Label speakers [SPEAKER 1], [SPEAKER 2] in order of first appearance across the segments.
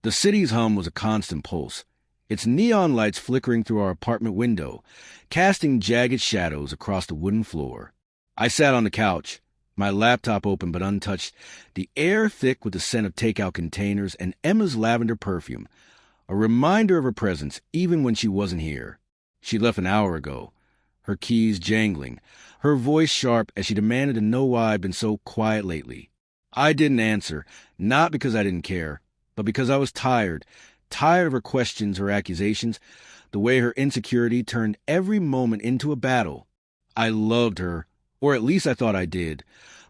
[SPEAKER 1] The city's hum was a constant pulse, its neon lights flickering through our apartment window, casting jagged shadows across the wooden floor. I sat on the couch, my laptop open but untouched, the air thick with the scent of takeout containers and Emma's lavender perfume, a reminder of her presence even when she wasn't here. She left an hour ago, her keys jangling, her voice sharp as she demanded to know why I'd been so quiet lately. I didn't answer, not because I didn't care, but because I was tired of her questions, her accusations, the way her insecurity turned every moment into a battle. I loved her, or at least I thought I did,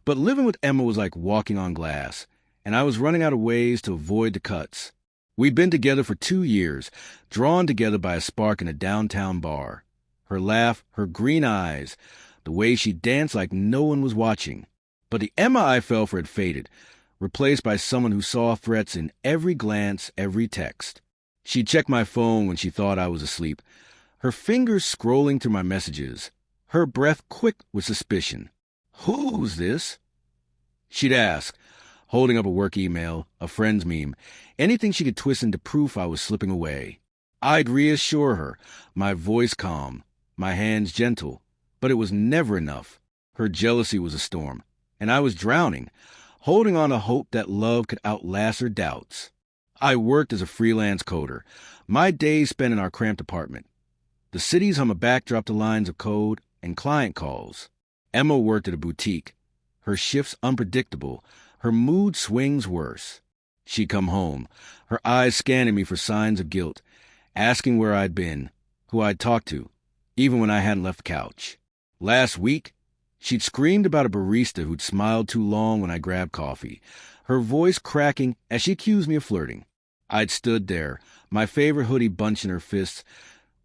[SPEAKER 1] but living with Emma was like walking on glass, and I was running out of ways to avoid the cuts. We'd been together for 2 years, drawn together by a spark in a downtown bar. Her laugh, her green eyes, the way she danced like no one was watching. But the Emma I fell for had faded, replaced by someone who saw threats in every glance, every text. She'd check my phone when she thought I was asleep, her fingers scrolling through my messages, her breath quick with suspicion. "Who's this?" she'd ask, holding up a work email, a friend's meme, anything she could twist into proof I was slipping away. I'd reassure her, my voice calm, my hands gentle, but it was never enough. Her jealousy was a storm, and I was drowning, holding on to hope that love could outlast her doubts. I worked as a freelance coder, my days spent in our cramped apartment. The city's hum a backdrop to lines of code and client calls. Emma worked at a boutique, her shifts unpredictable, her mood swings worse. She'd come home, her eyes scanning me for signs of guilt, asking where I'd been, who I'd talked to, even when I hadn't left the couch. Last week, she'd screamed about a barista who'd smiled too long when I grabbed coffee, her voice cracking as she accused me of flirting. I'd stood there, my favorite hoodie bunched in her fists,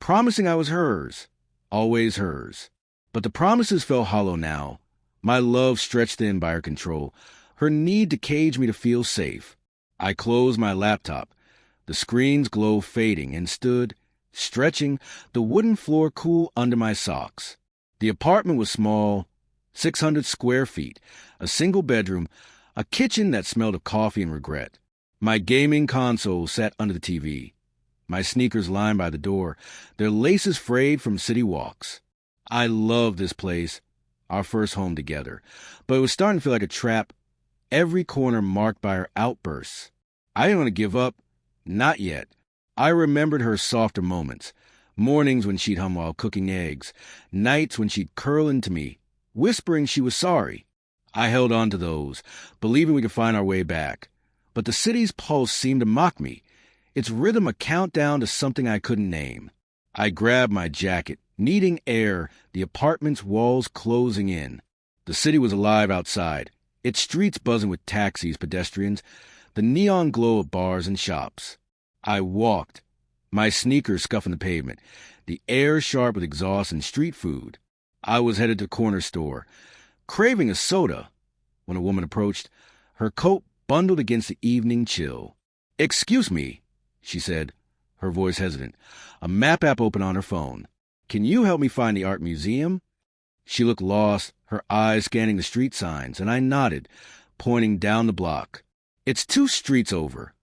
[SPEAKER 1] promising I was hers, always hers. But the promises felt hollow now, my love stretched thin by her control, her need to cage me to feel safe. I closed my laptop, the screen's glow fading, and stood, stretching, the wooden floor cool under my socks. The apartment was small, 600 square feet, a single bedroom, a kitchen that smelled of coffee and regret. My gaming console sat under the TV, my sneakers lined by the door, their laces frayed from city walks. I loved this place, our first home together, but it was starting to feel like a trap, every corner marked by her outbursts. I didn't want to give up, not yet. I remembered her softer moments, mornings when she'd hum while cooking eggs, nights when she'd curl into me, whispering she was sorry. I held on to those, believing we could find our way back. But the city's pulse seemed to mock me, its rhythm a countdown to something I couldn't name. I grabbed my jacket, needing air, the apartment's walls closing in. The city was alive outside, its streets buzzing with taxis, pedestrians, the neon glow of bars and shops. I walked, my sneakers scuffing the pavement, the air sharp with exhaust and street food. I was headed to the corner store, craving a soda, when a woman approached, her coat bundled against the evening chill. "Excuse me," she said, her voice hesitant, a map app open on her phone. "Can you help me find the art museum?" She looked lost, her eyes scanning the street signs, and I nodded, pointing down the block. "It's 2 streets over,"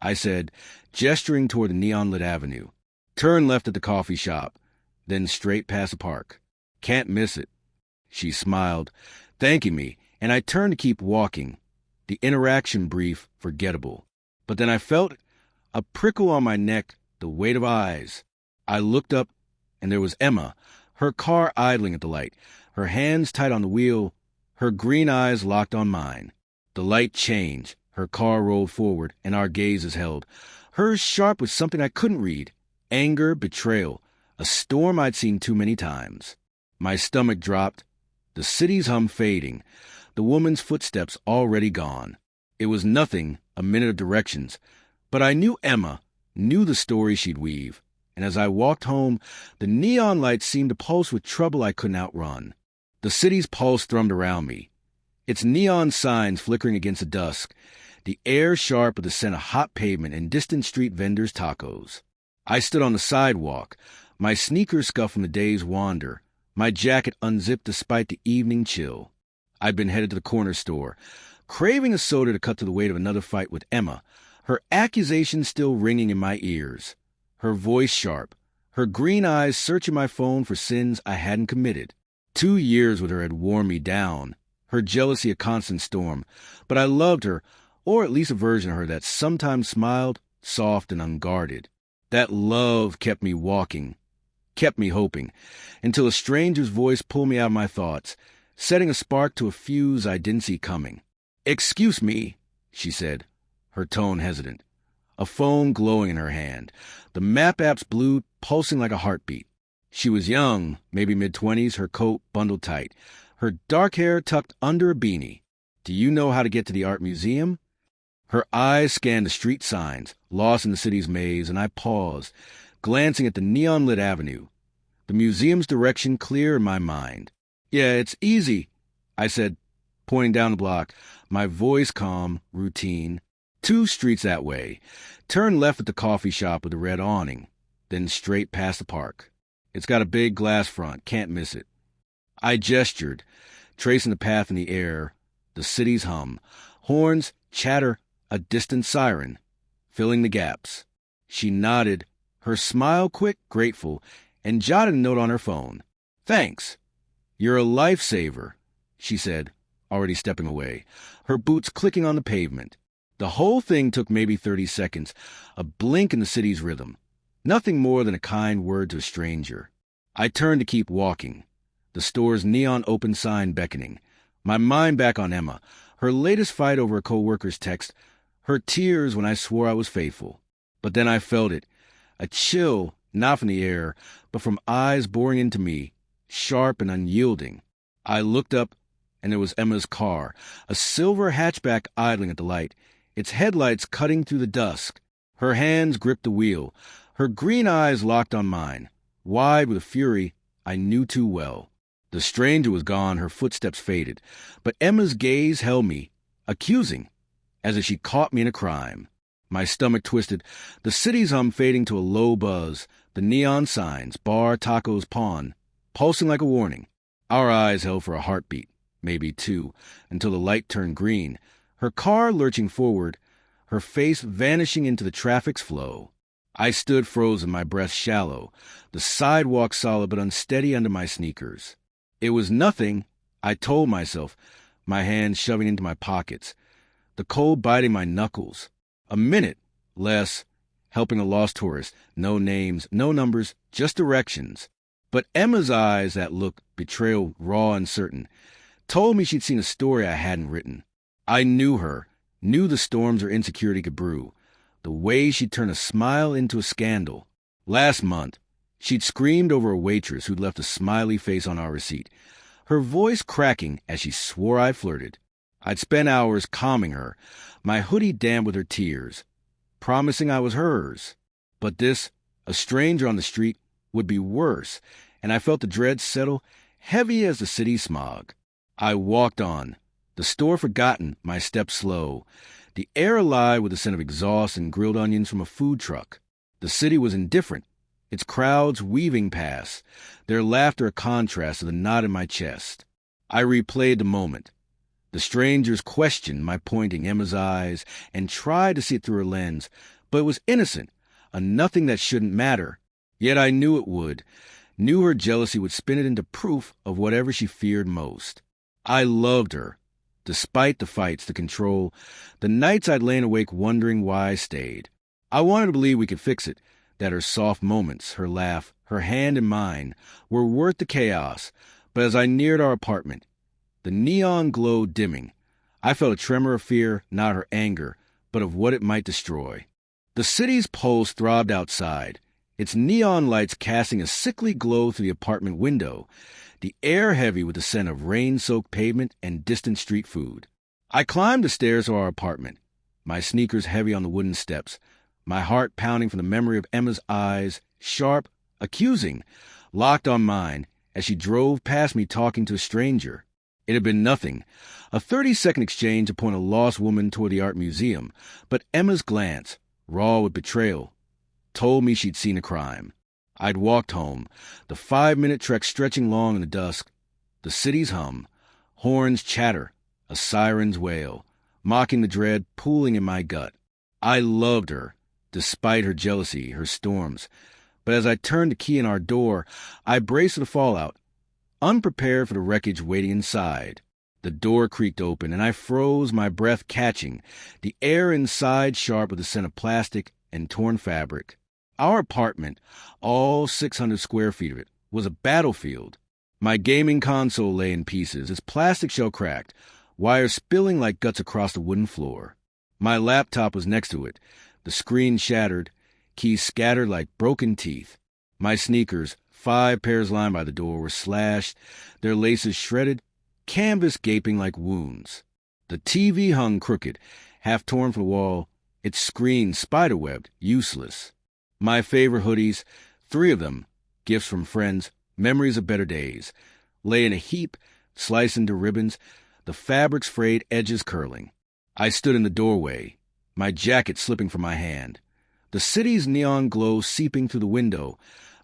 [SPEAKER 1] I said, gesturing toward the neon-lit avenue. "Turn left at the coffee shop, then straight past the park. Can't miss it." She smiled, thanking me, and I turned to keep walking, the interaction brief, forgettable. But then I felt a prickle on my neck, the weight of eyes. I looked up, and there was Emma, her car idling at the light, her hands tight on the wheel, her green eyes locked on mine. The light changed, her car rolled forward, and our gazes held, hers sharp with something I couldn't read, anger, betrayal, a storm I'd seen too many times. My stomach dropped, the city's hum fading, the woman's footsteps already gone. It was nothing, a minute of directions, but I knew Emma, knew the story she'd weave, and as I walked home, the neon lights seemed to pulse with trouble I couldn't outrun. The city's pulse thrummed around me, its neon signs flickering against the dusk, the air sharp with the scent of hot pavement and distant street vendors' tacos. I stood on the sidewalk, my sneakers scuffed from the day's wander, my jacket unzipped despite the evening chill. I'd been headed to the corner store, craving a soda to cut to the weight of another fight with Emma, her accusation still ringing in my ears, her voice sharp, her green eyes searching my phone for sins I hadn't committed. 2 years with her had worn me down, her jealousy a constant storm, but I loved her, or at least a version of her that sometimes smiled, soft and unguarded. That love kept me walking, kept me hoping, until a stranger's voice pulled me out of my thoughts, setting a spark to a fuse I didn't see coming. "Excuse me," she said, her tone hesitant, a phone glowing in her hand, the map app's blue pulsing like a heartbeat. She was young, maybe mid-20s, her coat bundled tight, her dark hair tucked under a beanie. "Do you know how to get to the art museum?" Her eyes scanned the street signs, lost in the city's maze, and I paused, glancing at the neon-lit avenue, the museum's direction clear in my mind. "Yeah, it's easy," I said, pointing down the block, my voice calm, routine. "2 streets that way. Turn left at the coffee shop with the red awning, then straight past the park. It's got a big glass front, can't miss it." I gestured, tracing the path in the air, the city's hum, horns, chatter, a distant siren, filling the gaps. She nodded, her smile quick, grateful, and jotted a note on her phone. "Thanks. You're a lifesaver," she said, already stepping away, her boots clicking on the pavement. The whole thing took maybe 30 seconds, a blink in the city's rhythm. Nothing more than a kind word to a stranger. I turned to keep walking, the store's neon open sign beckoning, my mind back on Emma, her latest fight over a co-worker's text, her tears when I swore I was faithful. But then I felt it, a chill, not from the air, but from eyes boring into me, sharp and unyielding. I looked up, and it was Emma's car, a silver hatchback idling at the light, its headlights cutting through the dusk. Her hands gripped the wheel, her green eyes locked on mine, wide with a fury I knew too well. The stranger was gone, her footsteps faded, but Emma's gaze held me, accusing, as if she caught me in a crime. My stomach twisted, the city's hum fading to a low buzz, the neon signs, bar, tacos, pawn, pulsing like a warning. Our eyes held for a heartbeat, maybe 2, until the light turned green, her car lurching forward, her face vanishing into the traffic's flow. I stood frozen, my breath shallow, the sidewalk solid but unsteady under my sneakers. It was nothing, I told myself, my hands shoving into my pockets, the cold biting my knuckles. A minute, less, helping a lost tourist, no names, no numbers, just directions. But Emma's eyes, that look, betrayal raw and certain, told me she'd seen a story I hadn't written. I knew her, knew the storms her insecurity could brew, the way she'd turn a smile into a scandal. Last month, she'd screamed over a waitress who'd left a smiley face on our receipt, her voice cracking as she swore I flirted. I'd spent hours calming her, my hoodie damp with her tears, promising I was hers. But this, a stranger on the street, would be worse, and I felt the dread settle, heavy as the city smog. I walked on, the store forgotten, my steps slow, the air alive with the scent of exhaust and grilled onions from a food truck. The city was indifferent, its crowds weaving past, their laughter a contrast to the knot in my chest. I replayed the moment. The stranger's questioned my pointing Emma's eyes and tried to see it through her lens, but it was innocent, a nothing that shouldn't matter. Yet I knew it would, knew her jealousy would spin it into proof of whatever she feared most. I loved her, despite the fights, the control, the nights I'd lain awake wondering why I stayed. I wanted to believe we could fix it, that her soft moments, her laugh, her hand in mine, were worth the chaos. But as I neared our apartment, the neon glow dimming, I felt a tremor of fear, not her anger, but of what it might destroy. The city's pulse throbbed outside, its neon lights casting a sickly glow through the apartment window, the air heavy with the scent of rain-soaked pavement and distant street food. I climbed the stairs of our apartment, my sneakers heavy on the wooden steps, my heart pounding from the memory of Emma's eyes, sharp, accusing, locked on mine as she drove past me talking to a stranger. It had been nothing, a 30-second exchange to point a lost woman toward the art museum, but Emma's glance, raw with betrayal, told me she'd seen a crime. I'd walked home, the 5-minute trek stretching long in the dusk, the city's hum, horns chatter, a siren's wail, mocking the dread pooling in my gut. I loved her, despite her jealousy, her storms. But as I turned the key in our door, I braced for the fallout, unprepared for the wreckage waiting inside. The door creaked open, and I froze, my breath catching, the air inside sharp with the scent of plastic and torn fabric. Our apartment, all 600 square feet of it, was a battlefield. My gaming console lay in pieces, its plastic shell cracked, wires spilling like guts across the wooden floor. My laptop was next to it, the screen shattered, keys scattered like broken teeth. My sneakers, 5 pairs lined by the door, were slashed, their laces shredded, canvas gaping like wounds. The TV hung crooked, half torn from the wall, its screen spiderwebbed, useless. My favorite hoodies, 3 of them, gifts from friends, memories of better days, lay in a heap, sliced into ribbons, the fabric's frayed edges curling. I stood in the doorway, my jacket slipping from my hand, the city's neon glow seeping through the window,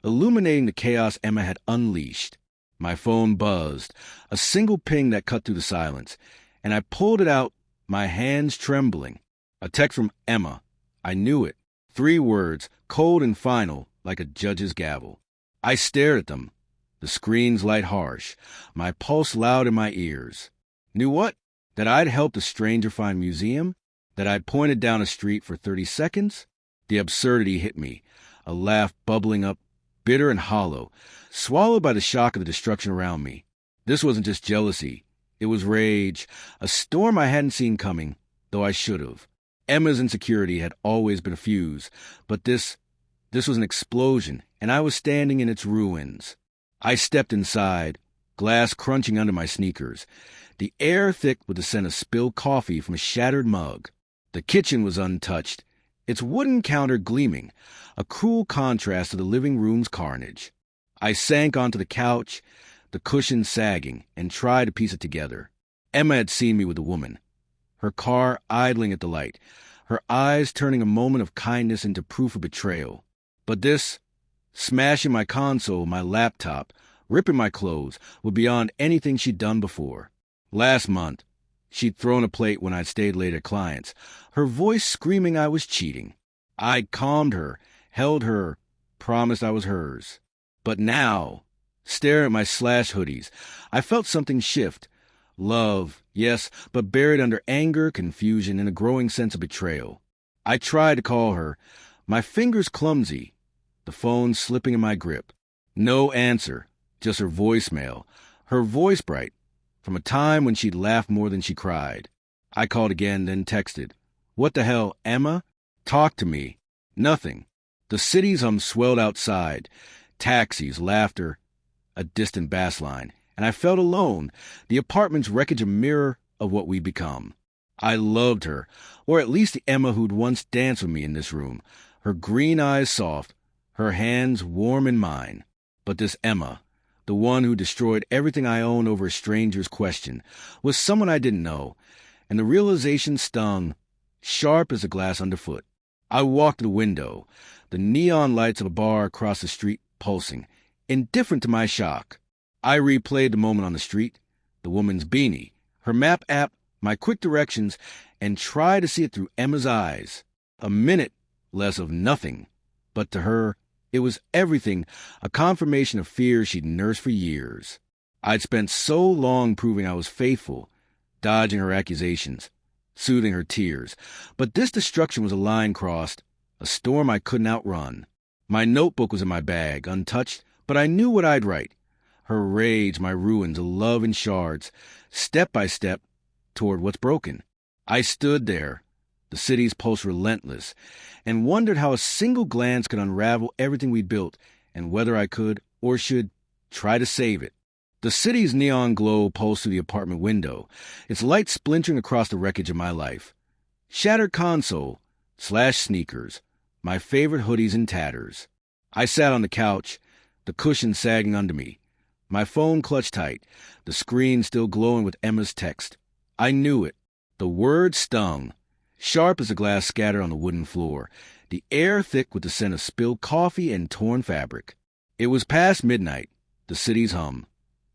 [SPEAKER 1] illuminating the chaos Emma had unleashed. My phone buzzed, a single ping that cut through the silence, and I pulled it out, my hands trembling. A text from Emma. I knew it. 3 words, cold and final, like a judge's gavel. I stared at them, the screen's light harsh, my pulse loud in my ears. Knew what? That I'd helped a stranger find a museum? That I'd pointed down a street for 30 seconds? The absurdity hit me, a laugh bubbling up, bitter and hollow, swallowed by the shock of the destruction around me. This wasn't just jealousy. It was rage, a storm I hadn't seen coming, though I should have. Emma's insecurity had always been a fuse, but this was an explosion, and I was standing in its ruins. I stepped inside, glass crunching under my sneakers, the air thick with the scent of spilled coffee from a shattered mug. The kitchen was untouched, its wooden counter gleaming, a cruel contrast to the living room's carnage. I sank onto the couch, the cushion sagging, and tried to piece it together. Emma had seen me with a woman, her car idling at the light, her eyes turning a moment of kindness into proof of betrayal. But this, smashing my console, my laptop, ripping my clothes, were beyond anything she'd done before. Last month, she'd thrown a plate when I'd stayed late at clients, her voice screaming I was cheating. I'd calmed her, held her, promised I was hers. But now, staring at my slash hoodies, I felt something shift. Love, yes, but buried under anger, confusion, and a growing sense of betrayal. I tried to call her, my fingers clumsy, the phone slipping in my grip. No answer, just her voicemail, her voice bright, from a time when she'd laughed more than she cried. I called again, then texted. What the hell, Emma? Talk to me. Nothing. The city's hum swelled outside. Taxis, laughter, a distant bass line. And I felt alone, the apartment's wreckage a mirror of what we'd become. I loved her, or at least the Emma who'd once danced with me in this room, her green eyes soft, her hands warm in mine. But this Emma, the one who destroyed everything I owned over a stranger's question, was someone I didn't know, and the realization stung, sharp as a glass underfoot. I walked to the window, the neon lights of a bar across the street pulsing, indifferent to my shock. I replayed the moment on the street, the woman's beanie, her map app, my quick directions, and tried to see it through Emma's eyes. A minute less of nothing, but to her, it was everything, a confirmation of fear she'd nursed for years. I'd spent so long proving I was faithful, dodging her accusations, soothing her tears, but this destruction was a line crossed, a storm I couldn't outrun. My notebook was in my bag, untouched, but I knew what I'd write. Her rage, my ruins, a love in shards, step by step, toward what's broken. I stood there, the city's pulse relentless, and wondered how a single glance could unravel everything we built, and whether I could, or should, try to save it. The city's neon glow pulsed through the apartment window, its light splintering across the wreckage of my life. Shattered console, slashed sneakers, my favorite hoodies in tatters. I sat on the couch, the cushion sagging under me, my phone clutched tight, the screen still glowing with Emma's text. I knew it. The words stung, sharp as a glass scattered on the wooden floor, the air thick with the scent of spilled coffee and torn fabric. It was past midnight, the city's hum,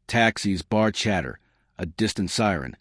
[SPEAKER 1] taxis, bar chatter, a distant siren,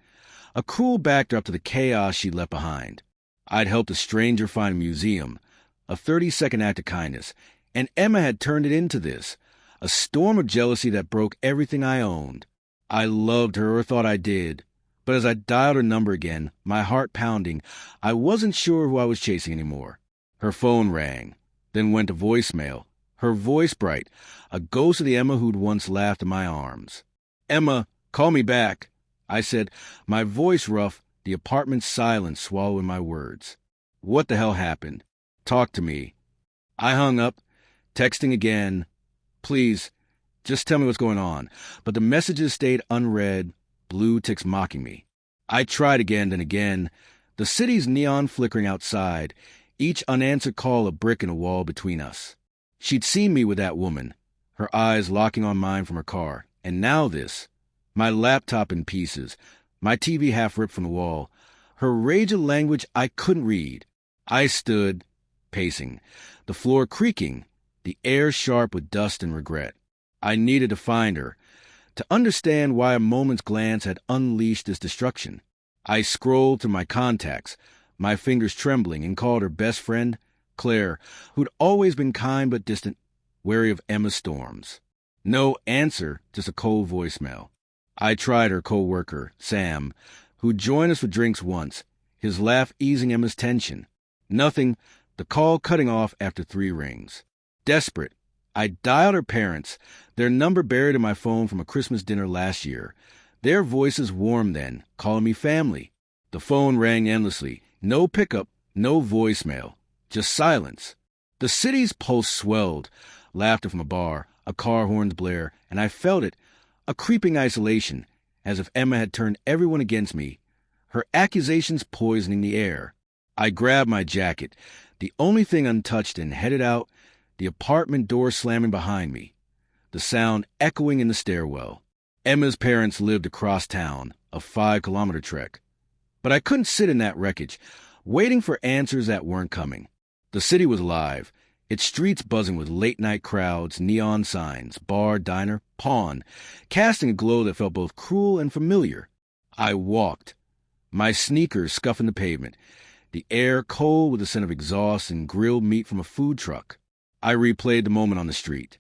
[SPEAKER 1] a cruel backdrop to the chaos she left behind. I'd helped a stranger find a museum, a 30-second act of kindness, and Emma had turned it into this, a storm of jealousy that broke everything I owned. I loved her, or thought I did, but as I dialed her number again, my heart pounding, I wasn't sure who I was chasing anymore. Her phone rang, then went to voicemail, her voice bright, a ghost of the Emma who'd once laughed in my arms. "Emma, call me back," I said, my voice rough, the apartment's silence swallowing my words. What the hell happened? Talk to me. I hung up, texting again. Please, just tell me what's going on. But the messages stayed unread, blue ticks mocking me. I tried again and again, the city's neon flickering outside, each unanswered call a brick in a wall between us. She'd seen me with that woman, her eyes locking on mine from her car, and now this. My laptop in pieces, my TV half ripped from the wall, her rage of language I couldn't read. I stood, pacing, the floor creaking, the air sharp with dust and regret. I needed to find her, to understand why a moment's glance had unleashed this destruction. I scrolled through my contacts, my fingers trembling, and called her best friend, Claire, who'd always been kind but distant, wary of Emma's storms. No answer, just a cold voicemail. I tried her co-worker, Sam, who'd joined us for drinks once, his laugh easing Emma's tension. Nothing, the call cutting off after 3 rings. Desperate, I dialed her parents, their number buried in my phone from a Christmas dinner last year. Their voices warm then, calling me family. The phone rang endlessly. No pickup, no voicemail, just silence. The city's pulse swelled, laughter from a bar, a car horn's blare, and I felt it, a creeping isolation, as if Emma had turned everyone against me, her accusations poisoning the air. I grabbed my jacket, the only thing untouched, and headed out, the apartment door slamming behind me, the sound echoing in the stairwell. Emma's parents lived across town, a 5-kilometer trek. But I couldn't sit in that wreckage, waiting for answers that weren't coming. The city was alive, its streets buzzing with late-night crowds, neon signs, bar, diner, pawn, casting a glow that felt both cruel and familiar. I walked, my sneakers scuffing the pavement, the air cold with the scent of exhaust and grilled meat from a food truck. I replayed the moment on the street.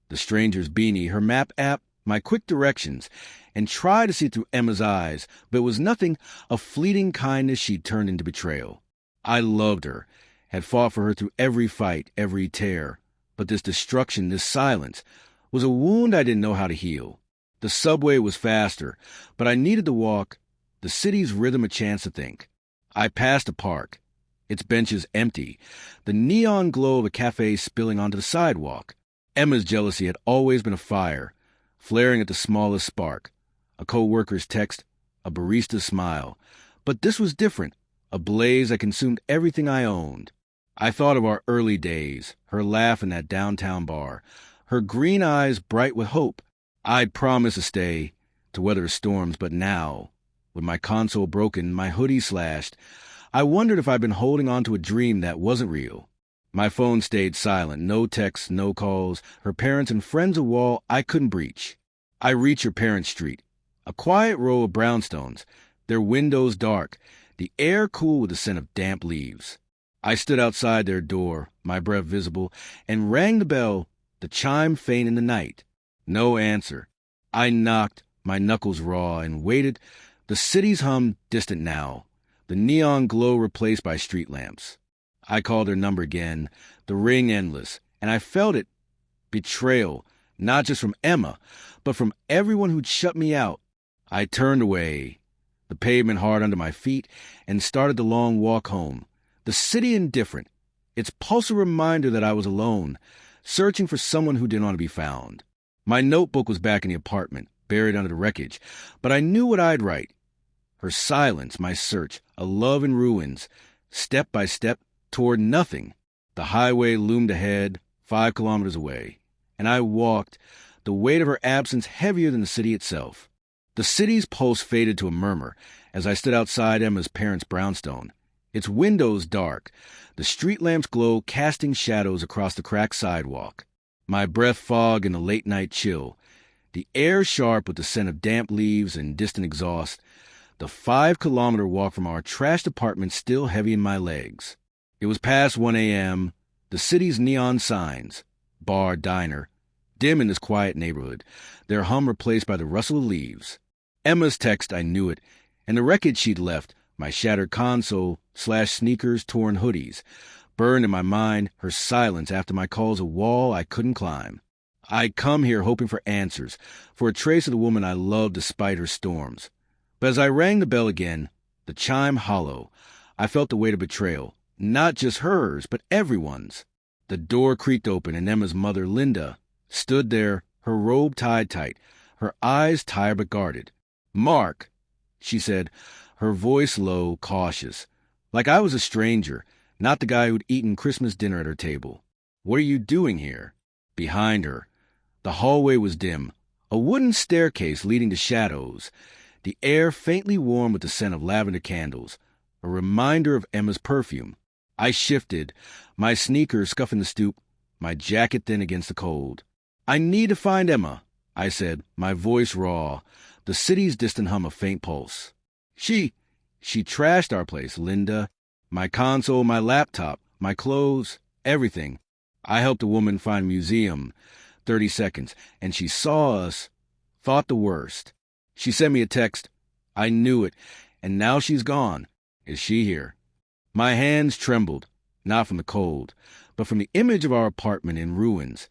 [SPEAKER 1] The stranger's beanie, her map app, my quick directions, and tried to see through Emma's eyes, but it was nothing, a fleeting kindness she'd turned into betrayal. I loved her, had fought for her through every fight, every tear, but this destruction, this silence, was a wound I didn't know how to heal. The subway was faster, but I needed to walk, the city's rhythm a chance to think. I passed a park, its benches empty, the neon glow of a café spilling onto the sidewalk. Emma's jealousy had always been a fire, flaring at the smallest spark. A co-worker's text, a barista's smile. But this was different, a blaze that consumed everything I owned. I thought of our early days, her laugh in that downtown bar, her green eyes bright with hope. I'd promised to stay, to weather storms, but now, with my console broken, my hoodie slashed, I wondered if I'd been holding on to a dream that wasn't real. My phone stayed silent, no texts, no calls, her parents and friends a wall I couldn't breach. I reached her parents' street, a quiet row of brownstones, their windows dark, the air cool with the scent of damp leaves. I stood outside their door, my breath visible, and rang the bell, the chime faint in the night. No answer. I knocked, my knuckles raw, and waited, the city's hum distant now, the neon glow replaced by street lamps. I called her number again, the ring endless, and I felt it. Betrayal, not just from Emma, but from everyone who'd shut me out. I turned away, the pavement hard under my feet, and started the long walk home. The city indifferent, its pulse a reminder that I was alone, searching for someone who didn't want to be found. My notebook was back in the apartment, buried under the wreckage, but I knew what I'd write. Her silence, my search, a love in ruins, step by step, toward nothing. The highway loomed ahead, 5 kilometers away, and I walked, the weight of her absence heavier than the city itself. The city's pulse faded to a murmur as I stood outside Emma's parents' brownstone, its windows dark, the street lamps' glow casting shadows across the cracked sidewalk. My breath fogged in the late-night chill, the air sharp with the scent of damp leaves and distant exhaust, the 5-kilometer walk from our trashed apartment still heavy in my legs. It was past 1 a.m., the city's neon signs, bar, diner, dim in this quiet neighborhood, their hum replaced by the rustle of leaves. Emma's text, I knew it, and the wreckage she'd left, my shattered console / sneakers, torn hoodies, burned in my mind, her silence after my calls a wall I couldn't climb. I'd come here hoping for answers, for a trace of the woman I loved despite her storms. But as I rang the bell again, the chime hollow, I felt the weight of betrayal, not just hers, but everyone's. The door creaked open, and Emma's mother, Linda, stood there, her robe tied tight, her eyes tired but guarded. "Mark," she said, her voice low, cautious, like I was a stranger, not the guy who'd eaten Christmas dinner at her table. "What are you doing here?" Behind her, the hallway was dim, a wooden staircase leading to shadows, the air faintly warm with the scent of lavender candles, a reminder of Emma's perfume. I shifted, my sneakers scuffing the stoop, my jacket thin against the cold. "I need to find Emma," I said, my voice raw, the city's distant hum a faint pulse. She trashed our place, Linda. My console, my laptop, my clothes, everything. I helped a woman find a museum, 30 seconds, and she saw us, thought the worst. She sent me a text. I knew it, and now she's gone. Is she here? My hands trembled, not from the cold, but from the image of our apartment in ruins.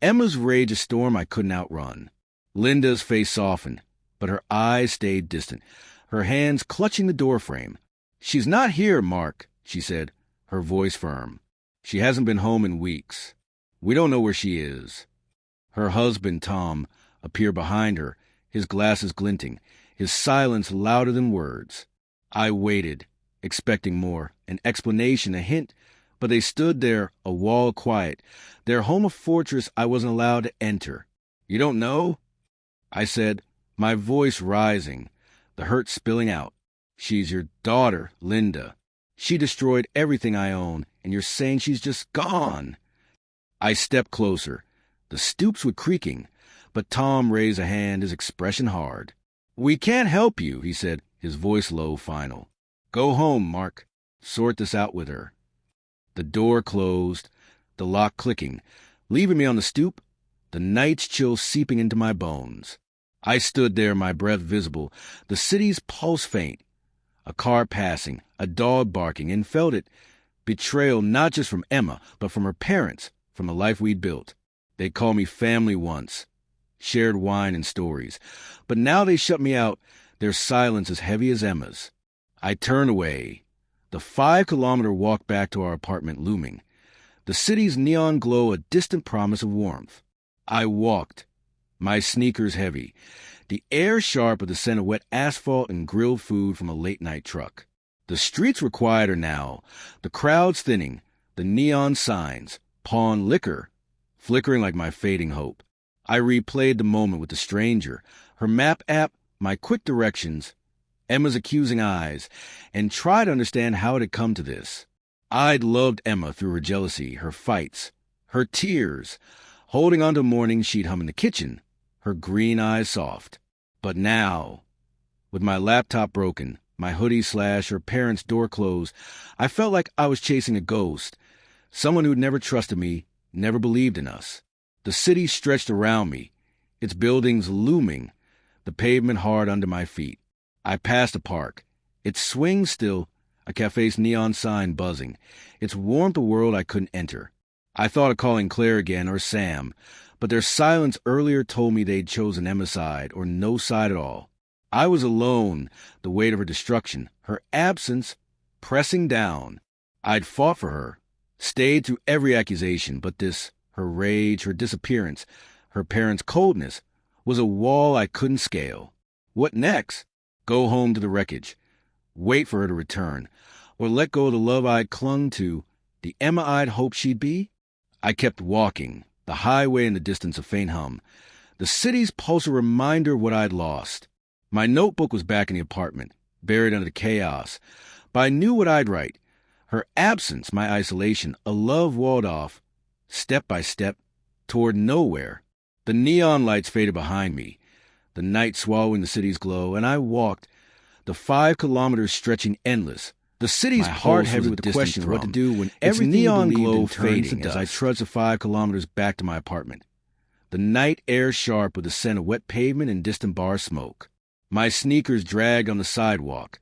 [SPEAKER 1] Emma's rage a storm I couldn't outrun. Linda's face softened, but her eyes stayed distant, her hands clutching the doorframe. "She's not here, Mark," she said, her voice firm. "She hasn't been home in weeks. We don't know where she is." Her husband, Tom, appeared behind her, his glasses glinting, his silence louder than words. I waited, expecting more, an explanation, a hint, but they stood there, a wall quiet, their home a fortress I wasn't allowed to enter. "You don't know?" I said, my voice rising, the hurt spilling out. "She's your daughter, Linda. She destroyed everything I own, and you're saying she's just gone." I stepped closer. The stoops were creaking, but Tom raised a hand, his expression hard. "We can't help you," he said, his voice low, final. "Go home, Mark. Sort this out with her." The door closed, the lock clicking, leaving me on the stoop, the night's chill seeping into my bones. I stood there, my breath visible, the city's pulse faint. A car passing, a dog barking, and felt it. Betrayal not just from Emma, but from her parents, from the life we'd built. They called me family once, shared wine and stories. But now they shut me out, their silence as heavy as Emma's. I turned away, the 5-kilometer walk back to our apartment looming, the city's neon glow a distant promise of warmth. I walked, my sneakers heavy, the air sharp with the scent of wet asphalt and grilled food from a late-night truck. The streets were quieter now, the crowds thinning, the neon signs, pawn liquor, flickering like my fading hope. I replayed the moment with the stranger, her map app, my quick directions, Emma's accusing eyes, and tried to understand how it had come to this. I'd loved Emma through her jealousy, her fights, her tears, holding on to mornings she'd hum in the kitchen, her green eyes soft. But now, with my laptop broken, my hoodie slashed, her parents' door closed, I felt like I was chasing a ghost, someone who'd never trusted me, never believed in us. The city stretched around me, its buildings looming, the pavement hard under my feet. I passed a park, its swing still, a cafe's neon sign buzzing, its warmth a world I couldn't enter. I thought of calling Claire again or Sam, but their silence earlier told me they'd chosen Emma's side or no side at all. I was alone, the weight of her destruction, her absence pressing down. I'd fought for her, stayed through every accusation, but this, her rage, her disappearance, her parents' coldness, was a wall I couldn't scale. What next? Go home to the wreckage, wait for her to return, or let go of the love I'd clung to, the Emma I'd hoped she'd be? I kept walking, the highway in the distance a faint hum, the city's pulse a reminder of what I'd lost. My notebook was back in the apartment, buried under the chaos, but I knew what I'd write. Her absence, my isolation, a love walled off, step by step, toward nowhere. The neon lights faded behind me, the night swallowing the city's glow, and I walked, the 5 kilometers stretching endless. The city's heart heavy with the question of what to do when its neon glow fading as I trudged the 5 kilometers back to my apartment. The night air sharp with the scent of wet pavement and distant bar smoke. My sneakers dragged on the sidewalk.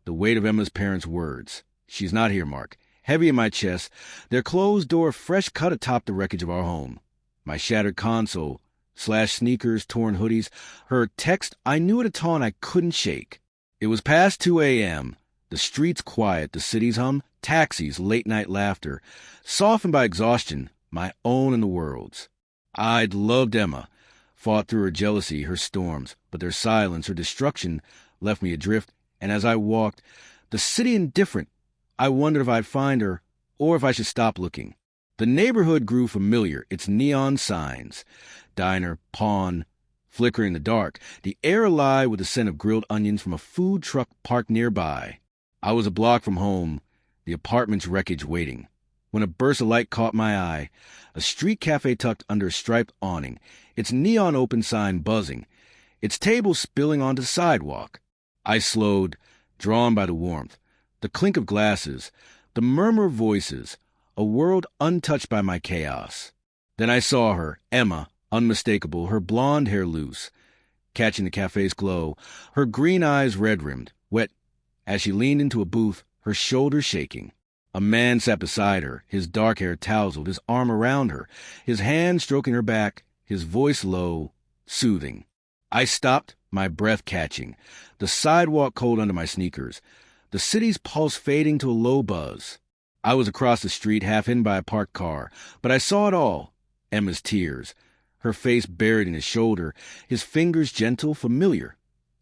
[SPEAKER 1] The weight of Emma's parents' words. She's not here, Mark. Heavy in my chest, their closed door fresh cut atop the wreckage of our home. My shattered console, slashed sneakers, torn hoodies, her text I knew at a tone I couldn't shake. It was past 2 a.m., the streets quiet, the city's hum, taxis, late-night laughter, softened by exhaustion, my own and the world's. I'd loved Emma, fought through her jealousy, her storms, but their silence, her destruction, left me adrift, and as I walked, the city indifferent, I wondered if I'd find her, or if I should stop looking. The neighborhood grew familiar, its neon signs, diner, pawn, flickering in the dark, the air alive with the scent of grilled onions from a food truck parked nearby. I was a block from home, the apartment's wreckage waiting, when a burst of light caught my eye, a street cafe tucked under a striped awning, its neon open sign buzzing, its table spilling onto the sidewalk. I slowed, drawn by the warmth, the clink of glasses, the murmur of voices, a world untouched by my chaos. Then I saw her, Emma, unmistakable, her blonde hair loose, catching the cafe's glow, her green eyes red-rimmed, wet, as she leaned into a booth, her shoulders shaking. A man sat beside her, his dark hair tousled, his arm around her, his hand stroking her back, his voice low, soothing. I stopped, my breath catching, the sidewalk cold under my sneakers, the city's pulse fading to a low buzz. I was across the street, half hidden by a parked car, but I saw it all. Emma's tears, her face buried in his shoulder, his fingers gentle, familiar,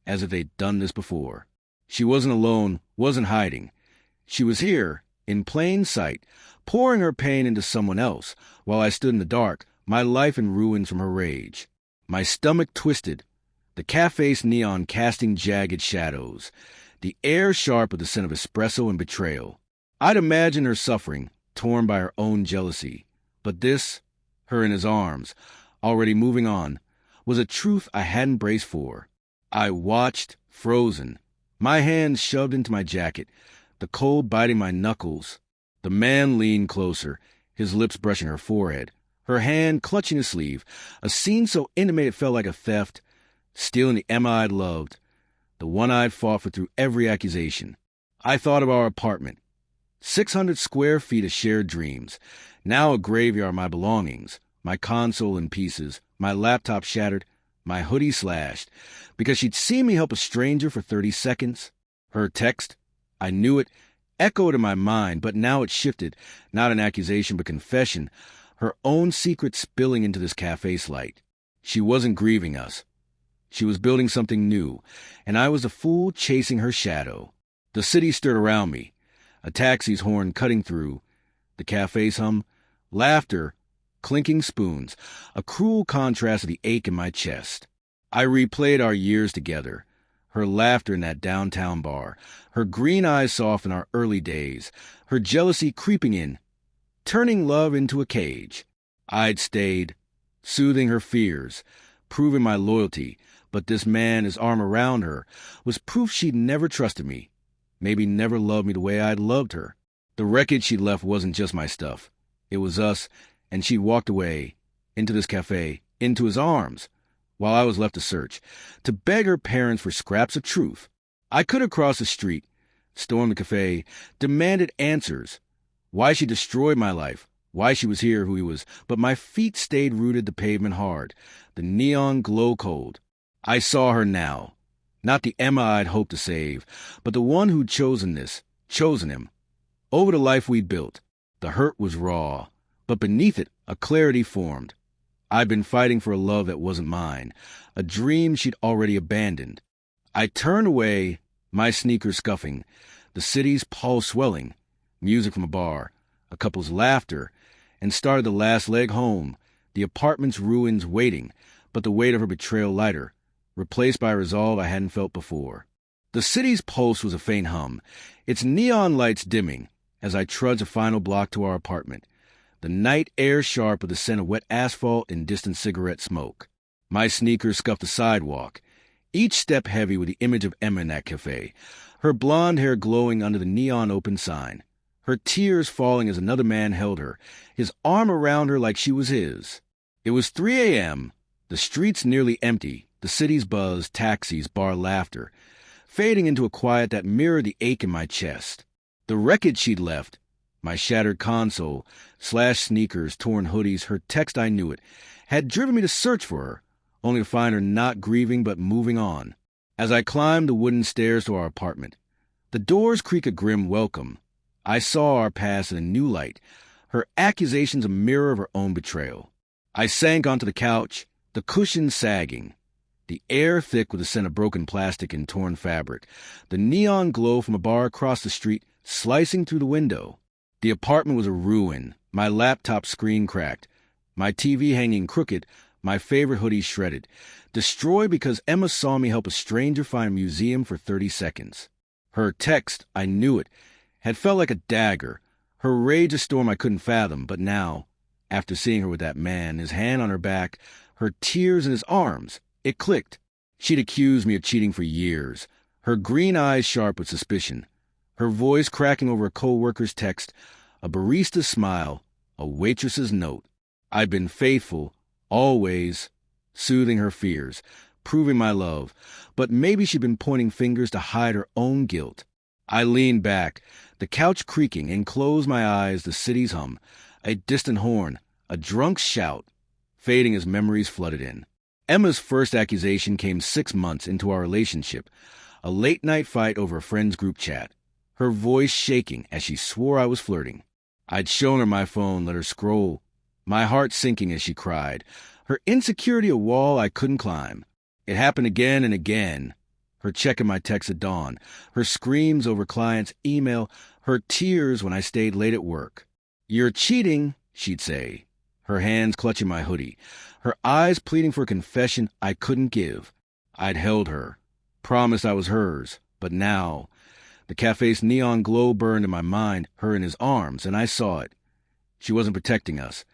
[SPEAKER 1] as if they'd done this before. She wasn't alone, wasn't hiding. She was here, in plain sight, pouring her pain into someone else, while I stood in the dark, my life in ruins from her rage. My stomach twisted, the cafe's neon casting jagged shadows, the air sharp with the scent of espresso and betrayal. I'd imagined her suffering, torn by her own jealousy. But this, her in his arms, already moving on, was a truth I hadn't braced for. I watched, frozen, my hands shoved into my jacket, the cold biting my knuckles. The man leaned closer, his lips brushing her forehead, her hand clutching his sleeve, a scene so intimate it felt like a theft, stealing the Emma I'd loved, the one I'd fought for through every accusation. I thought of our apartment, 600 square feet of shared dreams, now a graveyard of my belongings, my console in pieces, my laptop shattered, my hoodie slashed, because she'd seen me help a stranger for 30 seconds. Her text, I knew it, echoed in my mind, but now it shifted, not an accusation but confession, her own secret spilling into this cafe's light. She wasn't grieving us. She was building something new, and I was the fool chasing her shadow. The city stirred around me, a taxi's horn cutting through, the cafe's hum, laughter, clinking spoons, a cruel contrast to the ache in my chest. I replayed our years together, her laughter in that downtown bar, her green eyes soft in our early days, her jealousy creeping in, turning love into a cage. I'd stayed, soothing her fears, proving my loyalty, but this man, his arm around her, was proof she'd never trusted me, maybe never loved me the way I'd loved her. The wreckage she'd left wasn't just my stuff. It was us, and she walked away, into this cafe, into his arms, while I was left to search, to beg her parents for scraps of truth. I could have crossed the street, stormed the cafe, demanded answers, why she destroyed my life, why she was here, who he was, but my feet stayed rooted the pavement hard, the neon glow cold. I saw her now, not the Emma I'd hoped to save, but the one who'd chosen this, chosen him, over the life we'd built. The hurt was raw, but beneath it a clarity formed. I'd been fighting for a love that wasn't mine, a dream she'd already abandoned. I turned away, my sneakers scuffing, the city's pulse swelling, music from a bar, a couple's laughter, and started the last leg home, the apartment's ruins waiting, but the weight of her betrayal lighter, replaced by a resolve I hadn't felt before. The city's pulse was a faint hum, its neon lights dimming, as I trudged a final block to our apartment, the night air sharp with the scent of wet asphalt and distant cigarette smoke. My sneakers scuffed the sidewalk, each step heavy with the image of Emma in that cafe, her blonde hair glowing under the neon open sign, her tears falling as another man held her, his arm around her like she was his. It was 3 a.m., the streets nearly empty, the city's buzz, taxis, bar laughter, fading into a quiet that mirrored the ache in my chest. The wreckage she'd left, my shattered console, slashed sneakers, torn hoodies, her text I knew it, had driven me to search for her, only to find her not grieving but moving on. As I climbed the wooden stairs to our apartment, the doors creak a grim welcome. I saw our past in a new light, her accusations a mirror of her own betrayal. I sank onto the couch, the cushions sagging, the air thick with the scent of broken plastic and torn fabric, the neon glow from a bar across the street slicing through the window. The apartment was a ruin, my laptop screen cracked, my TV hanging crooked, my favorite hoodie shredded, destroyed because Emma saw me help a stranger find a museum for 30 seconds. Her text, I knew it, had felt like a dagger, her rage a storm I couldn't fathom, but now, after seeing her with that man, his hand on her back, her tears in his arms, it clicked. She'd accused me of cheating for years, her green eyes sharp with suspicion, her voice cracking over a co-worker's text, a barista's smile, a waitress's note. I'd been faithful, always, soothing her fears, proving my love, but maybe she'd been pointing fingers to hide her own guilt. I leaned back, the couch creaking, and closed my eyes, the city's hum, a distant horn, a drunk shout, fading as memories flooded in. Emma's first accusation came 6 months into our relationship, a late-night fight over a friend's group chat, her voice shaking as she swore I was flirting. I'd shown her my phone, let her scroll, my heart sinking as she cried, her insecurity a wall I couldn't climb. It happened again and again, her checking my texts at dawn, her screams over clients' email, her tears when I stayed late at work. "You're cheating," she'd say, her hands clutching my hoodie, her eyes pleading for a confession I couldn't give. I'd held her, promised I was hers, but now, the cafe's neon glow burned in my mind, her in his arms, and I saw it. She wasn't protecting us.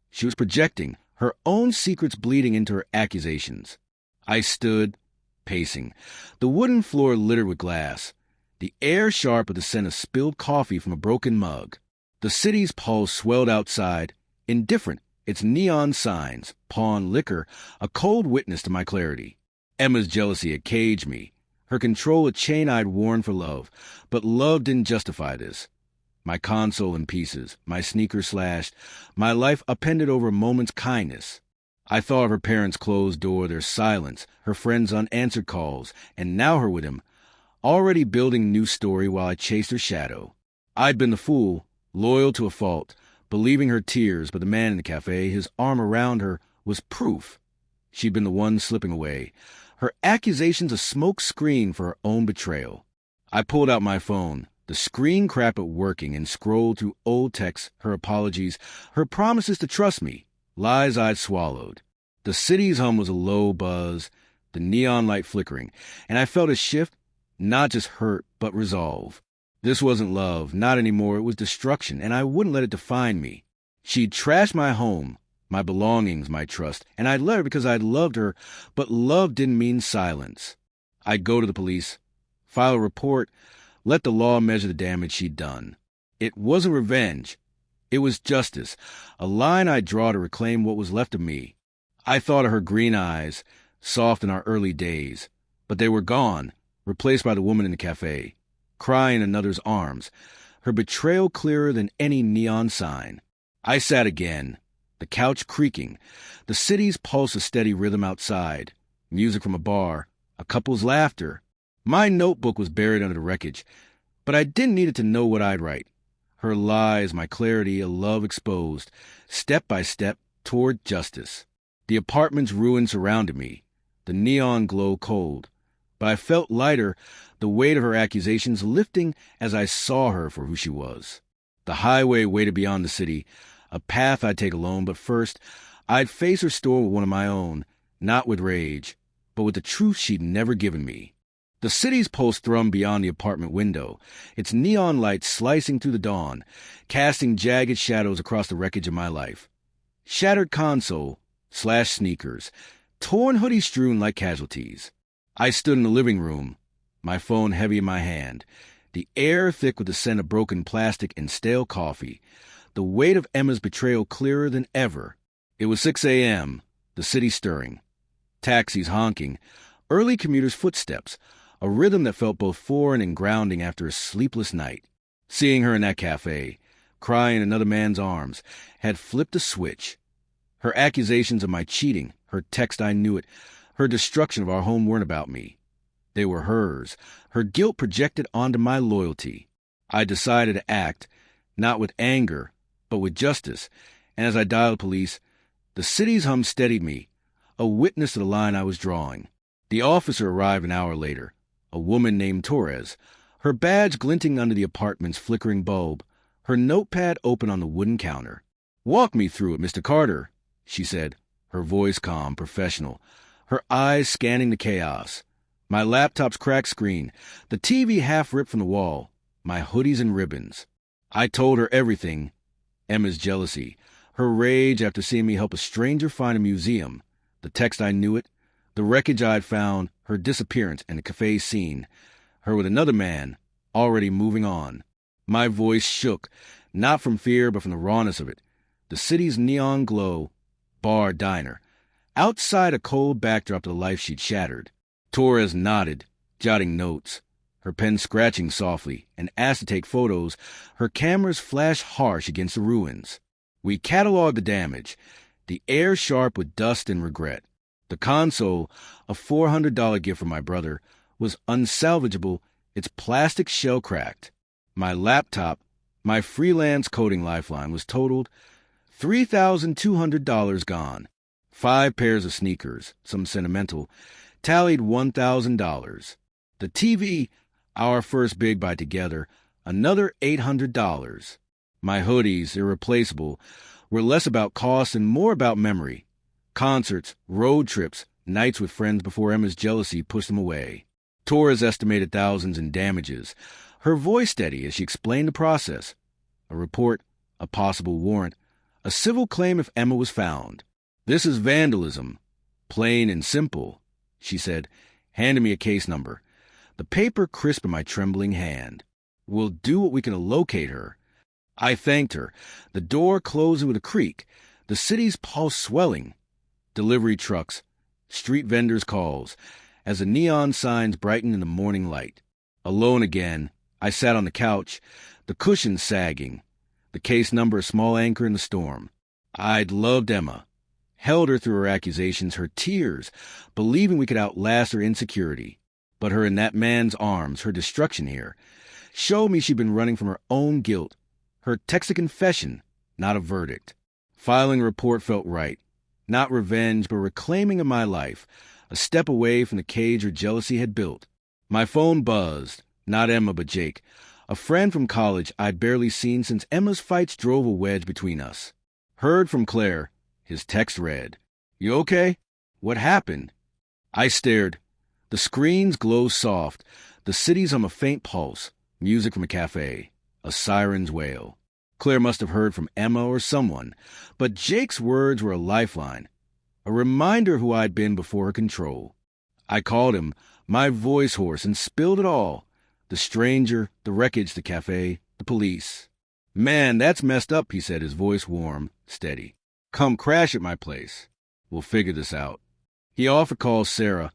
[SPEAKER 1] She was projecting, her own secrets bleeding into her accusations. I stood, pacing, the wooden floor littered with glass, the air sharp with the scent of spilled coffee from a broken mug. The city's pulse swelled outside, indifferent, its neon signs, pawn, liquor, a cold witness to my clarity. Emma's jealousy had caged me, her control a chain I'd worn for love, but love didn't justify this. My console in pieces, my sneakers slashed, my life appended over a moment's kindness. I thought of her parents' closed door, their silence, her friends' unanswered calls, and now her with him, already building a new story while I chased her shadow. I'd been the fool, loyal to a fault, believing her tears, but the man in the cafe, his arm around her, was proof. She'd been the one slipping away, her accusations a smoke screen for her own betrayal. I pulled out my phone, the screen crackled working, and scrolled through old texts, her apologies, her promises to trust me, lies I'd swallowed. The city's hum was a low buzz, the neon light flickering, and I felt a shift, not just hurt, but resolve. This wasn't love, not anymore, it was destruction, and I wouldn't let it define me. She'd trashed my home, my belongings, my trust, and I'd let her because I'd loved her, but love didn't mean silence. I'd go to the police, file a report, let the law measure the damage she'd done. It wasn't revenge. It was justice, a line I'd draw to reclaim what was left of me. I thought of her green eyes, soft in our early days, but they were gone, replaced by the woman in the cafe, crying in another's arms, her betrayal clearer than any neon sign. I sat again, the couch creaking, the city's pulse a steady rhythm outside, music from a bar, a couple's laughter. My notebook was buried under the wreckage, but I didn't need it to know what I'd write. Her lies, my clarity, a love exposed, step by step, toward justice. The apartment's ruin surrounded me, the neon glow cold, but I felt lighter, the weight of her accusations lifting as I saw her for who she was. The highway waited beyond the city, a path I'd take alone, but first, I'd face her store with one of my own, not with rage, but with the truth she'd never given me. The city's pulse thrummed beyond the apartment window, its neon lights slicing through the dawn, casting jagged shadows across the wreckage of my life. Shattered console, slashed sneakers, torn hoodies strewn like casualties. I stood in the living room, my phone heavy in my hand, the air thick with the scent of broken plastic and stale coffee, the weight of Emma's betrayal clearer than ever. It was 6 a.m., the city stirring, taxis honking, early commuters' footsteps, a rhythm that felt both foreign and grounding after a sleepless night. Seeing her in that café, crying in another man's arms, had flipped a switch. Her accusations of my cheating, her text I knew it, her destruction of our home weren't about me. They were hers, her guilt projected onto my loyalty. I decided to act, not with anger, but with justice, and as I dialed police, the city's hum steadied me, a witness to the line I was drawing. The officer arrived an hour later, a woman named Torres, her badge glinting under the apartment's flickering bulb, her notepad open on the wooden counter. "Walk me through it, Mr. Carter," she said, her voice calm, professional, her eyes scanning the chaos. My laptop's cracked screen, the TV half ripped from the wall, my hoodies and ribbons. I told her everything, Emma's jealousy, her rage after seeing me help a stranger find a museum, the text I knew it, the wreckage I'd found, her disappearance and the cafe scene, her with another man, already moving on. My voice shook, not from fear but from the rawness of it. The city's neon glow, bar, diner. Outside a cold backdrop to the life she'd shattered. Torres nodded, jotting notes, her pen scratching softly, and asked to take photos, her cameras flashed harsh against the ruins. We cataloged the damage, the air sharp with dust and regret. The console, a $400 gift from my brother, was unsalvageable, its plastic shell cracked. My laptop, my freelance coding lifeline, was totaled $3,200 gone. 5 pairs of sneakers, some sentimental, tallied $1,000. The TV, our first big buy together, another $800. My hoodies, irreplaceable, were less about cost and more about memory. Concerts, road trips, nights with friends before Emma's jealousy pushed them away. Torres estimated thousands in damages, her voice steady as she explained the process. A report, a possible warrant, a civil claim if Emma was found. "This is vandalism, plain and simple," she said, handing me a case number. The paper crisp in my trembling hand. "We'll do what we can to locate her." I thanked her, the door closing with a creak, the city's pulse swelling. Delivery trucks, street vendors' calls, as the neon signs brightened in the morning light. Alone again, I sat on the couch, the cushions sagging, the case number a small anchor in the storm. I'd loved Emma, held her through her accusations, her tears, believing we could outlast her insecurity. But her in that man's arms, her destruction here, showed me she'd been running from her own guilt. Her text a confession, not a verdict. Filing a report felt right. Not revenge, but reclaiming of my life, a step away from the cage her jealousy had built. My phone buzzed, not Emma but Jake, a friend from college I'd barely seen since Emma's fights drove a wedge between us. Heard from Claire, his text read, "You okay? What happened?" I stared. The screens glow soft, the city's on a faint pulse, music from a cafe, a siren's wail. Claire must have heard from Emma or someone, but Jake's words were a lifeline, a reminder who I'd been before her control. I called him, my voice hoarse, and spilled it all. The stranger, the wreckage, the cafe, the police. "Man, that's messed up," he said, his voice warm, steady. "Come crash at my place. We'll figure this out." He offered to call Sarah,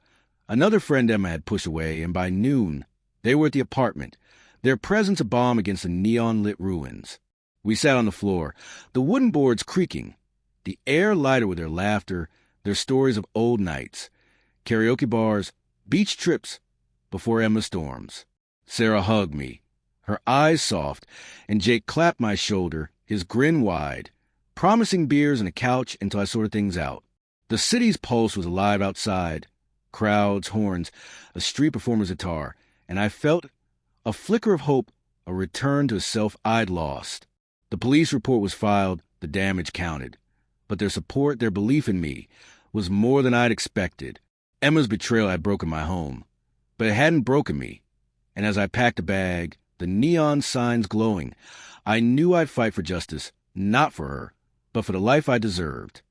[SPEAKER 1] another friend Emma had pushed away, and by noon, they were at the apartment, their presence a balm against the neon-lit ruins. We sat on the floor, the wooden boards creaking, the air lighter with their laughter, their stories of old nights, karaoke bars, beach trips, before Emma storms. Sarah hugged me, her eyes soft, and Jake clapped my shoulder, his grin wide, promising beers and a couch until I sorted things out. The city's pulse was alive outside, crowds, horns, a street performer's guitar, and I felt a flicker of hope, a return to a self I'd lost. The police report was filed, the damage counted. But their support, their belief in me, was more than I'd expected. Emma's betrayal had broken my home, but it hadn't broken me. And as I packed a bag, the neon signs glowing, I knew I'd fight for justice, not for her, but for the life I deserved.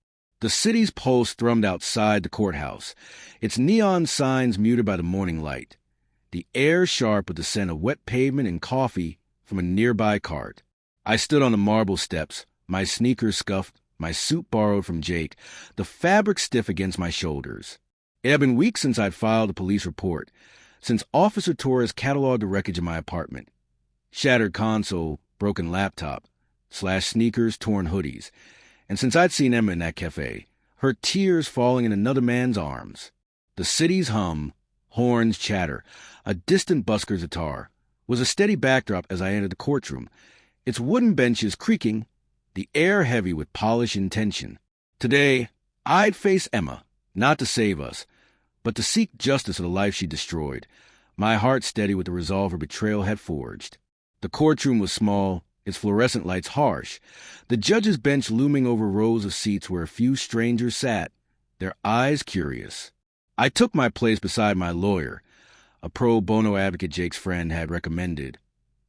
[SPEAKER 1] The city's pulse thrummed outside the courthouse, its neon signs muted by the morning light, the air sharp with the scent of wet pavement and coffee from a nearby cart. I stood on the marble steps, my sneakers scuffed, my suit borrowed from Jake, the fabric stiff against my shoulders. It had been weeks since I'd filed a police report, since Officer Torres cataloged the wreckage in my apartment. Shattered console, broken laptop, slashed sneakers, torn hoodies. And since I'd seen Emma in that cafe, her tears falling in another man's arms. The city's hum, horns chatter, a distant busker's guitar, was a steady backdrop as I entered the courtroom, its wooden benches creaking, the air heavy with polish and tension. Today, I'd face Emma, not to save us, but to seek justice for the life she destroyed, my heart steady with the resolve her betrayal had forged. The courtroom was small, its fluorescent lights harsh, the judge's bench looming over rows of seats where a few strangers sat, their eyes curious. I took my place beside my lawyer, a pro bono advocate Jake's friend had recommended.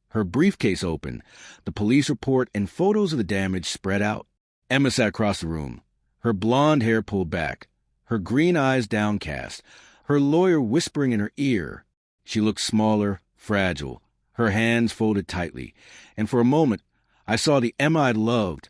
[SPEAKER 1] Her briefcase open, the police report and photos of the damage spread out. Emma sat across the room, her blonde hair pulled back, her green eyes downcast, her lawyer whispering in her ear. She looked smaller, fragile, her hands folded tightly, and for a moment I saw the Emma I'd loved,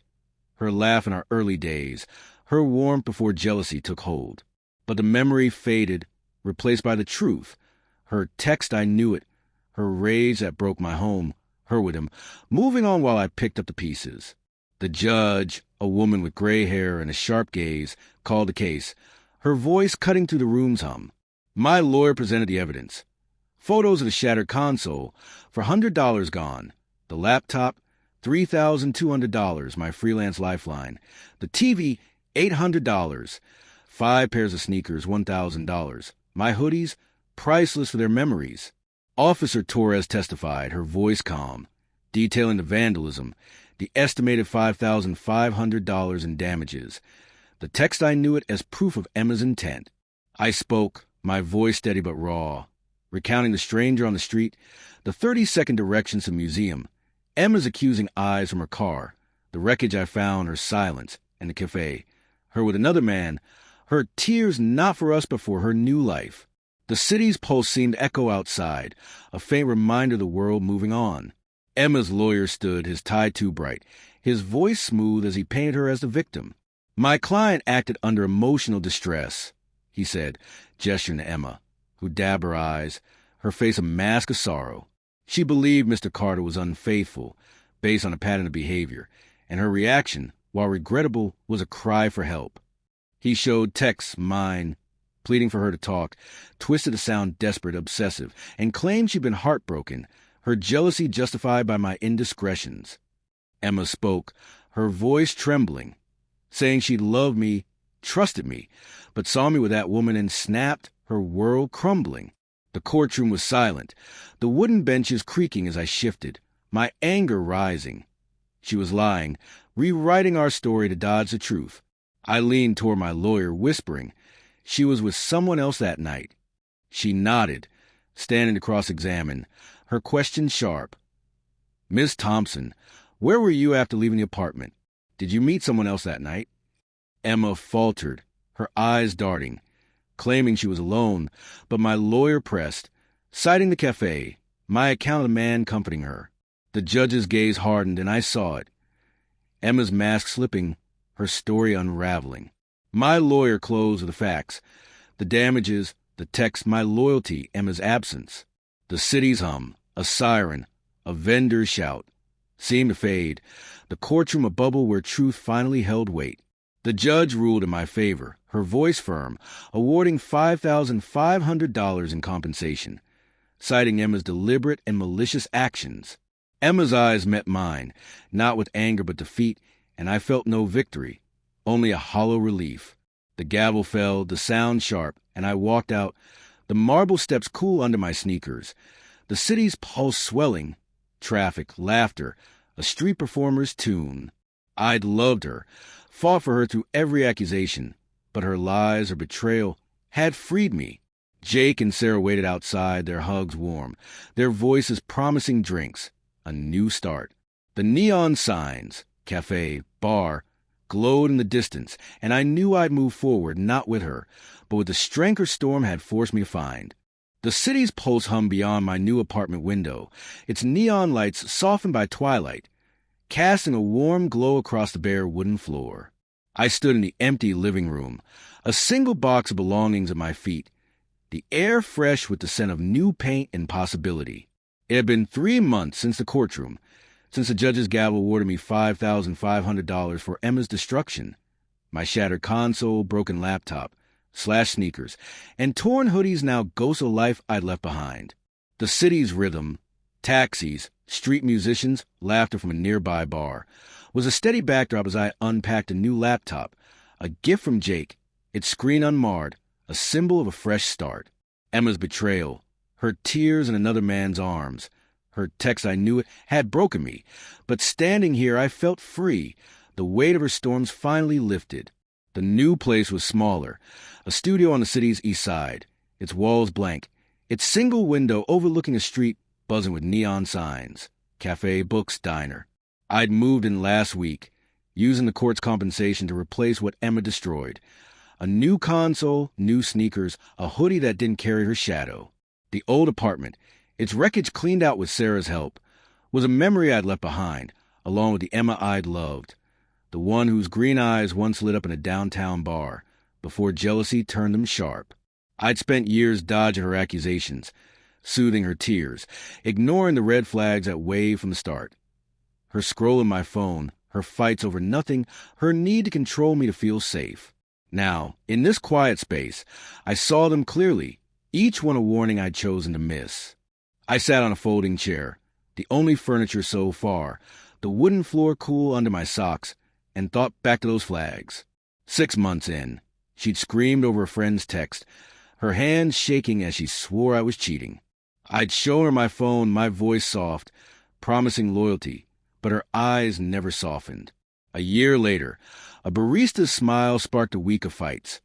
[SPEAKER 1] her laugh in our early days, her warmth before jealousy took hold. But the memory faded, replaced by the truth, her text I knew it, her rage that broke my home, her with him, moving on while I picked up the pieces. The judge, a woman with gray hair and a sharp gaze, called the case, her voice cutting through the room's hum. My lawyer presented the evidence. Photos of the shattered console, for $100 gone. The laptop, $3,200, my freelance lifeline. The TV, $800. 5 pairs of sneakers, $1,000. My hoodies, priceless for their memories. Officer Torres testified, her voice calm, detailing the vandalism, the estimated $5,500 in damages. The text I knew it as proof of Emma's intent. I spoke, my voice steady but raw, recounting the stranger on the street, the 30-second directions to the museum, Emma's accusing eyes from her car, the wreckage I found, her silence, and the cafe, her with another man, her tears not for us but for her new life. The city's pulse seemed to echo outside, a faint reminder of the world moving on. Emma's lawyer stood, his tie too bright, his voice smooth as he painted her as the victim. My client acted under emotional distress, he said, gesturing to Emma, who dabbed her eyes, her face a mask of sorrow. She believed Mr. Carter was unfaithful, based on a pattern of behavior, and her reaction, while regrettable, was a cry for help. He showed texts, mine, pleading for her to talk, twisted to sound desperate, obsessive, and claimed she'd been heartbroken, her jealousy justified by my indiscretions. Emma spoke, her voice trembling, saying she loved me, trusted me, but saw me with that woman and snapped, her world crumbling. The courtroom was silent, the wooden benches creaking as I shifted, my anger rising. She was lying, rewriting our story to dodge the truth. I leaned toward my lawyer, whispering, she was with someone else that night. She nodded, standing to cross-examine, her question sharp. Miss Thompson, where were you after leaving the apartment? Did you meet someone else that night? Emma faltered, her eyes darting, claiming she was alone, but my lawyer pressed, citing the cafe, my account of the man comforting her. The judge's gaze hardened, and I saw it. Emma's mask slipping, her story unraveling. My lawyer closed with the facts, the damages, the text, my loyalty, Emma's absence. The city's hum, a siren, a vendor's shout, seemed to fade, the courtroom a bubble where truth finally held weight. The judge ruled in my favor, her voice firm, awarding $5,500 in compensation, citing Emma's deliberate and malicious actions. Emma's eyes met mine, not with anger but defeat, and I felt no victory, only a hollow relief. The gavel fell, the sound sharp, and I walked out, the marble steps cool under my sneakers, the city's pulse swelling, traffic, laughter, a street performer's tune. I'd loved her, fought for her through every accusation, but her lies, her betrayal, had freed me. Jake and Sarah waited outside, their hugs warm, their voices promising drinks, a new start. The neon signs, cafe, bar, glowed in the distance, and I knew I'd move forward, not with her, but with the strength her storm had forced me to find. The city's pulse hummed beyond my new apartment window, its neon lights softened by twilight, casting a warm glow across the bare wooden floor. I stood in the empty living room, a single box of belongings at my feet, the air fresh with the scent of new paint and possibility. It had been 3 months since the courtroom, since the judge's gavel awarded me $5,500 for Emma's destruction. My shattered console, broken laptop, slashed sneakers, and torn hoodies now ghosts of life I'd left behind. The city's rhythm, taxis, street musicians, laughter from a nearby bar, was a steady backdrop as I unpacked a new laptop, a gift from Jake, its screen unmarred, a symbol of a fresh start. Emma's betrayal, her tears in another man's arms, her text I knew it had broken me, but standing here I felt free, the weight of her storms finally lifted. The new place was smaller, a studio on the city's east side, its walls blank, its single window overlooking a street buzzing with neon signs, café, books, diner. I'd moved in last week, using the court's compensation to replace what Emma destroyed. A new console, new sneakers, a hoodie that didn't carry her shadow. The old apartment, its wreckage cleaned out with Sarah's help, was a memory I'd left behind, along with the Emma I'd loved, the one whose green eyes once lit up in a downtown bar, before jealousy turned them sharp. I'd spent years dodging her accusations, soothing her tears, ignoring the red flags that waved from the start. Her scroll in my phone, her fights over nothing, her need to control me to feel safe. Now, in this quiet space, I saw them clearly, each one a warning I'd chosen to miss. I sat on a folding chair, the only furniture so far, the wooden floor cool under my socks, and thought back to those flags. 6 months in, she'd screamed over a friend's text, her hands shaking as she swore I was cheating. I'd shown her my phone, my voice soft, promising loyalty, but her eyes never softened. A year later, a barista's smile sparked a week of fights.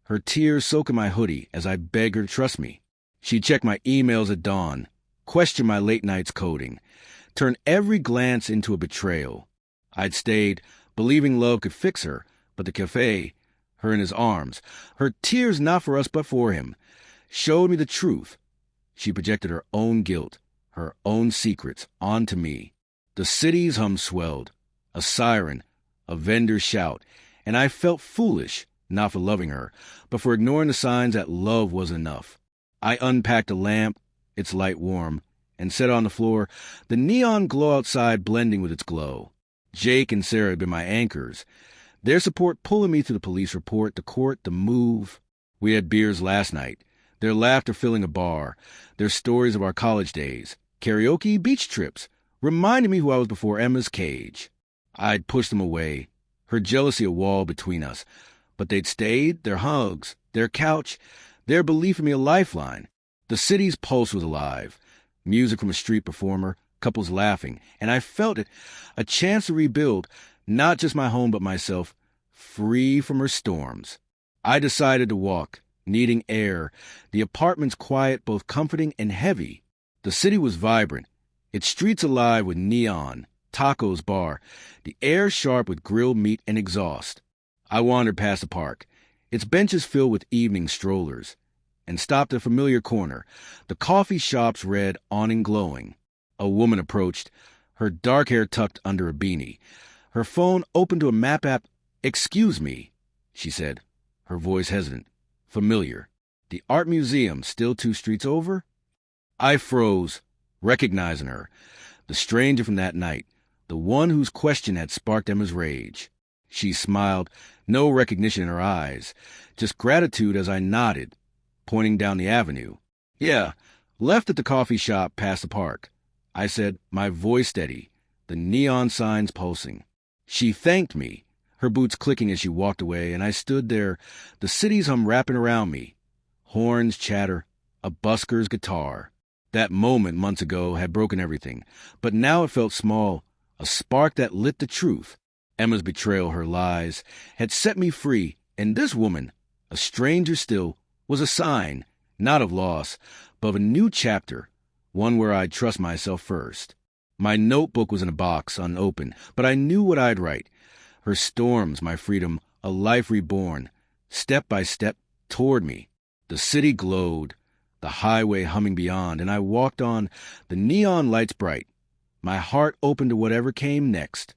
[SPEAKER 1] Her tears soaking my hoodie as I begged her to trust me. She'd check my emails at dawn, question my late nights coding, turn every glance into a betrayal. I'd stayed, believing love could fix her, but the café, her in his arms, her tears not for us but for him, showed me the truth. She projected her own guilt, her own secrets, onto me. The city's hum swelled, a siren, a vendor's shout, and I felt foolish, not for loving her, but for ignoring the signs that love was enough. I unpacked a lamp, its light warm, and set it on the floor, the neon glow outside blending with its glow. Jake and Sarah had been my anchors, their support pulling me through the police report, the court, the move. We had beers last night, their laughter filling a bar, their stories of our college days, karaoke, beach trips, reminded me who I was before Emma's cage. I'd pushed them away, her jealousy a wall between us, but they'd stayed, their hugs, their couch, their belief in me a lifeline. The city's pulse was alive, music from a street performer, couples laughing, and I felt it, a chance to rebuild, not just my home but myself, free from her storms. I decided to walk, needing air, the apartment's quiet, both comforting and heavy. The city was vibrant, its streets alive with neon, tacos bar, the air sharp with grilled meat and exhaust. I wandered past the park, its benches filled with evening strollers, and stopped at a familiar corner, the coffee shop's red awning glowing. A woman approached, her dark hair tucked under a beanie, her phone open to a map app. "Excuse me," she said, her voice hesitant, familiar. "The art museum, still 2 streets over?" I froze, recognizing her, the stranger from that night, the one whose question had sparked Emma's rage. She smiled, no recognition in her eyes, just gratitude as I nodded, pointing down the avenue. "Yeah, left at the coffee shop past the park," I said, my voice steady, the neon signs pulsing. She thanked me, her boots clicking as she walked away, and I stood there, the city's hum wrapping around me. Horns chatter, a busker's guitar. That moment months ago had broken everything, but now it felt small, a spark that lit the truth. Emma's betrayal, her lies, had set me free, and this woman, a stranger still, was a sign, not of loss, but of a new chapter, one where I'd trust myself first. My notebook was in a box, unopened, but I knew what I'd write. Her storms, my freedom, a life reborn, step by step toward me. The city glowed, the highway humming beyond, and I walked on, the neon lights bright. My heart open to whatever came next.